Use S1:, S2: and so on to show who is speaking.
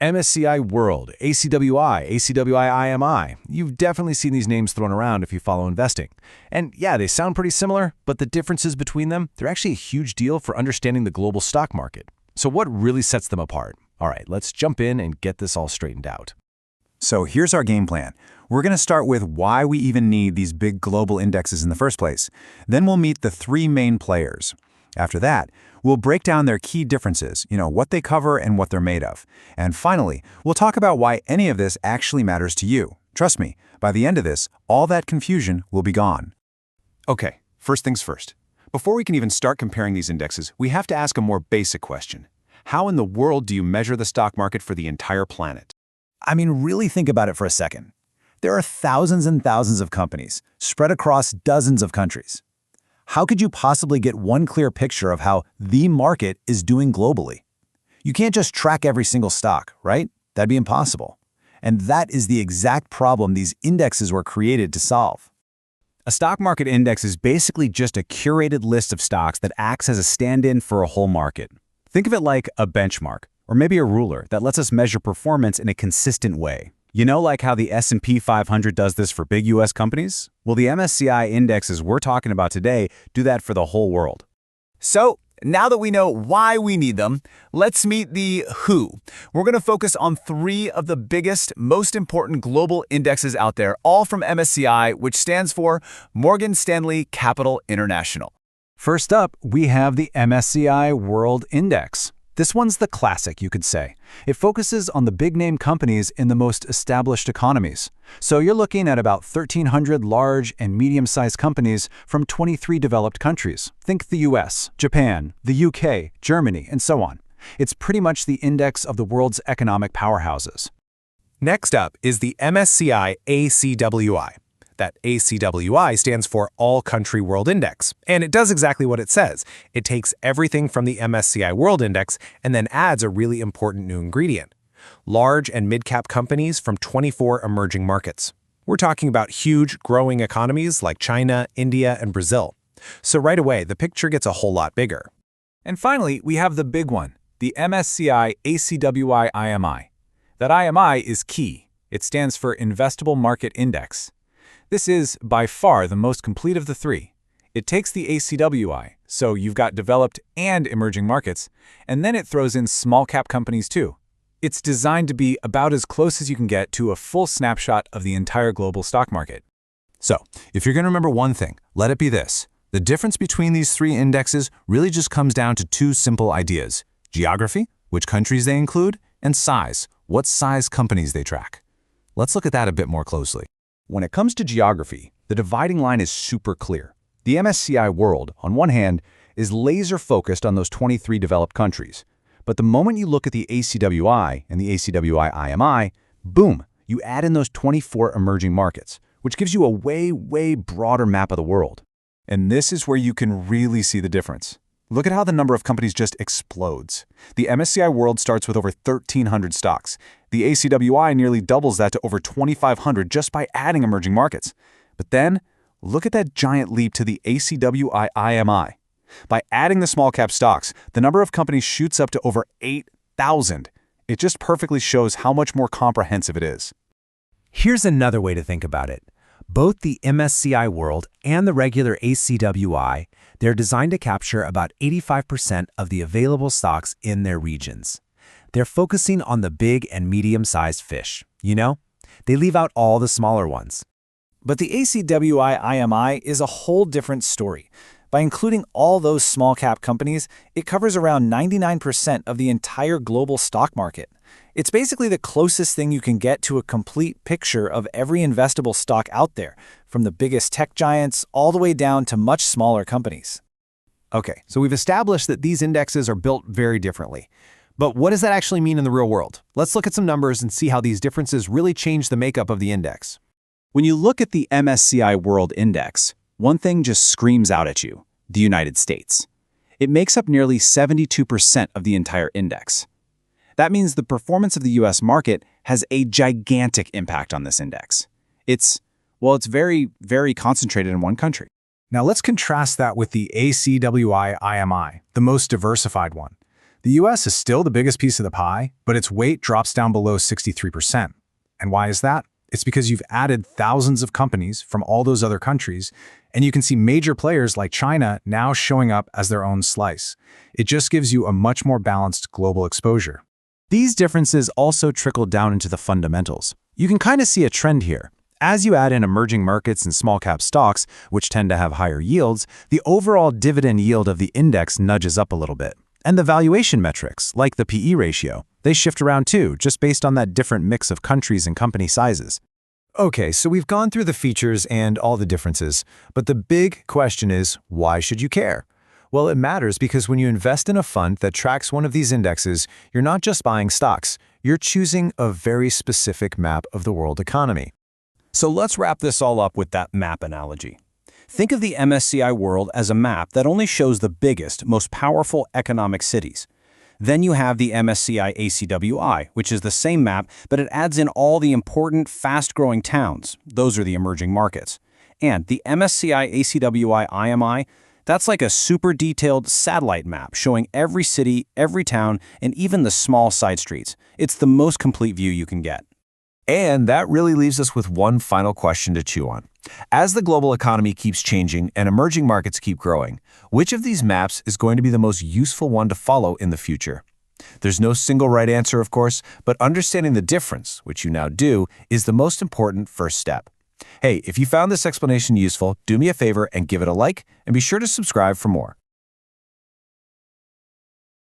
S1: MSCI World, ACWI, ACWI IMI. You've definitely seen these names thrown around if you follow investing. And yeah, they sound pretty similar, but the differences between them, they're actually a huge deal for understanding the global stock market. So what really sets them apart? All right, let's jump in and get this all straightened out.
S2: So here's our game plan. We're going to start with why we even need these big global indexes in the first place. Then we'll meet the three main players. After that, we'll break down their key differences, what they cover and what they're made of. And finally, we'll talk about why any of this actually matters to you. Trust me, by the end of this, all that confusion will be gone.
S3: Okay, first things first. Before we can even start comparing these indexes, we have to ask a more basic question. How in the world do you measure the stock market for the entire planet?
S2: I mean, really think about it for a second. There are thousands and thousands of companies spread across dozens of countries. How could you possibly get one clear picture of how the market is doing globally? You can't just track every single stock, right? That'd be impossible. And that is the exact problem these indexes were created to solve.
S4: A stock market index is basically just a curated list of stocks that acts as a stand-in for a whole market. Think of it like a benchmark, or maybe a ruler that lets us measure performance in a consistent way. Like how the S&P 500 does this for big US companies? Well, the MSCI indexes we're talking about today do that for the whole world.
S5: So, now that we know why we need them, let's meet the who. We're going to focus on three of the biggest, most important global indexes out there, all from MSCI, which stands for Morgan Stanley Capital International.
S4: First up, we have the MSCI World Index. This one's the classic, you could say. It focuses on the big-name companies in the most established economies. So you're looking at about 1,300 large and medium-sized companies from 23 developed countries. Think the US, Japan, the UK, Germany, and so on. It's pretty much the index of the world's economic powerhouses.
S3: Next up is the MSCI ACWI. That ACWI stands for All Country World Index, and it does exactly what it says. It takes everything from the MSCI World Index and then adds a really important new ingredient: large and mid-cap companies from 24 emerging markets. We're talking about huge, growing economies like China, India, and Brazil. So right away, the picture gets a whole lot bigger.
S4: And finally, we have the big one, the MSCI ACWI IMI. That IMI is key. It stands for Investable Market Index. This is, by far, the most complete of the three. It takes the ACWI, so you've got developed and emerging markets, and then it throws in small-cap companies too. It's designed to be about as close as you can get to a full snapshot of the entire global stock market.
S1: So, if you're going to remember one thing, let it be this. The difference between these three indexes really just comes down to two simple ideas: geography, which countries they include, and size, what size companies they track. Let's look at that a bit more closely. When it comes to geography, the dividing line is super clear. The MSCI World, on one hand, is laser-focused on those 23 developed countries. But the moment you look at the ACWI and the ACWI IMI, boom, you add in those 24 emerging markets, which gives you a way, way broader map of the world. And this is where you can really see the difference. Look at how the number of companies just explodes. The MSCI World starts with over 1,300 stocks. The ACWI nearly doubles that to over 2,500 just by adding emerging markets. But then, look at that giant leap to the ACWI IMI. By adding the small-cap stocks, the number of companies shoots up to over 8,000. It just perfectly shows how much more comprehensive it is.
S6: Here's another way to think about it. Both the MSCI World and the regular ACWI, they're designed to capture about 85% of the available stocks in their regions. They're focusing on the big and medium-sized fish, They leave out all the smaller ones.
S5: But the ACWI IMI is a whole different story. By including all those small-cap companies, it covers around 99% of the entire global stock market. It's basically the closest thing you can get to a complete picture of every investable stock out there, from the biggest tech giants all the way down to much smaller companies.
S3: Okay, so we've established that these indexes are built very differently. But what does that actually mean in the real world? Let's look at some numbers and see how these differences really change the makeup of the index.
S2: When you look at the MSCI World Index, one thing just screams out at you: the United States. It makes up nearly 72% of the entire index. That means the performance of the US market has a gigantic impact on this index. It's very, very concentrated in one country.
S7: Now let's contrast that with the ACWI IMI, the most diversified one.
S2: The US is still the biggest piece of the pie, but its weight drops down below 63%. And why is that? It's because you've added thousands of companies from all those other countries, and you can see major players like China now showing up as their own slice. It just gives you a much more balanced global exposure.
S6: These differences also trickle down into the fundamentals. You can kind of see a trend here. As you add in emerging markets and small-cap stocks, which tend to have higher yields, the overall dividend yield of the index nudges up a little bit. And the valuation metrics, like the PE ratio, they shift around too, just based on that different mix of countries and company sizes.
S4: Okay, so we've gone through the features and all the differences, but the big question is, why should you care? Well, it matters because when you invest in a fund that tracks one of these indexes, you're not just buying stocks, you're choosing a very specific map of the world economy.
S7: So let's wrap this all up with that map analogy. Think of the MSCI World as a map that only shows the biggest, most powerful economic cities. Then you have the MSCI ACWI, which is the same map, but it adds in all the important, fast-growing towns. Those are the emerging markets. And the MSCI ACWI IMI, that's like a super detailed satellite map showing every city, every town, and even the small side streets. It's the most complete view you can get.
S1: And that really leaves us with one final question to chew on. As the global economy keeps changing and emerging markets keep growing, which of these maps is going to be the most useful one to follow in the future? There's no single right answer, of course, but understanding the difference, which you now do, is the most important first step. Hey, if you found this explanation useful, do me a favor and give it a like, and be sure to subscribe for more.